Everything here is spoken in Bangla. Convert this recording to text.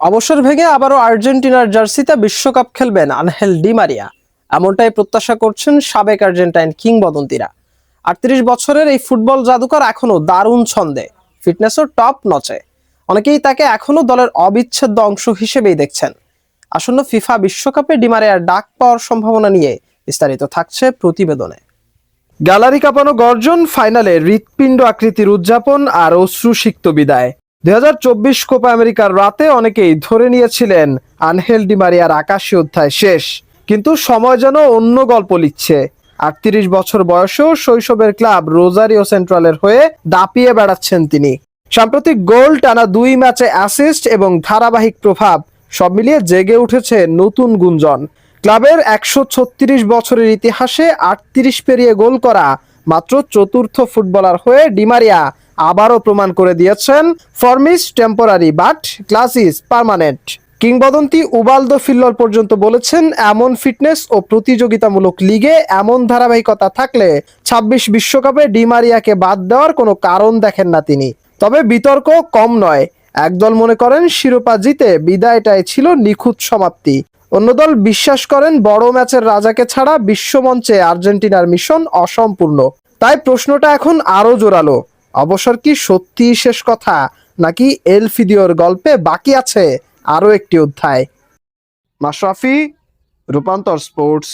অবসর ভেঙে আবারও আর্জেন্টিনার জার্সিতে বিশ্বকাপ খেলবেন আনহেল ডি মারিয়া। এমনটাই প্রত্যাশা করছেন সাবেক আর্জেন্টাইন কিংবদন্তিরা। ৩৮ বছরের এই ফুটবল জাদুকর এখনো দারুণ ছন্দে, ফিটনেসও টপ নচে। অনেকেই তাকে এখনো দলের অবিচ্ছেদ্য অংশ হিসেবেই দেখছেন। আসন্ন ফিফা বিশ্বকাপে ডি মারিয়ার ডাক পাওয়ার সম্ভাবনা নিয়ে বিস্তারিত থাকছে প্রতিবেদনে। গ্যালারি কাঁপানো গর্জন, ফাইনালে হৃৎপিণ্ড আকৃতির উদযাপন আর অশ্রুসিক্ত বিদায়। 2024 কোপা আমেরিকার রাতে অনেকেই ধরে নিয়েছিলেন আনহেল ডি মারিয়ার আকাশী অধ্যায় শেষ, কিন্তু সময় যেন অন্য গল্প লিখছে। 38 বছর বয়সেও শৈশবের ক্লাব রোজারিও সেন্ট্রালের হয়ে দাপিয়ে বেড়াচ্ছেন তিনি। সাম্প্রতিক গোল, টানা 2 ম্যাচে অ্যাসিস্ট এবং ধারাবাহিক প্রভাব সব মিলিয়ে জেগে উঠেছে নতুন গুঞ্জন। ক্লাবের 136 বছরের ইতিহাসে 38 পেরিয়ে গোল করা মাত্র চতুর্থ ফুটবলার হয়ে ডি মারিয়া আবারও প্রমাণ করে দিয়েছেন form is temporary but class is permanent. কিংবদন্তি উবালদো ফিল্লর পর্যন্ত বলেছেন, এমন ফিটনেস ও প্রতিযোগিতামূলক লিগে এমন ধারাবাহিকতা থাকলে 26 বিশ্বকাপে ডি মারিয়াকে বাদ দেওয়ার কোনো কারণ দেখেন না তিনি। তবে বিতর্ক কম নয়। একদল মনে করেন শিরোপা জিতে বিদায়টাই ছিল নিখুঁত সমাপ্তি। অন্য দল বিশ্বাস করেন বড় ম্যাচের রাজাকে ছাড়া বিশ্বমঞ্চে আর্জেন্টিনার মিশন অসম্পূর্ণ। তাই প্রশ্নটা এখন আরো জোরালো, অবসর কি সত্যিই শেষ কথা, নাকি এলফিদিওর গল্পে বাকি আছে আরো একটি অধ্যায়? মাশরাফি, রূপান্তর স্পোর্টস।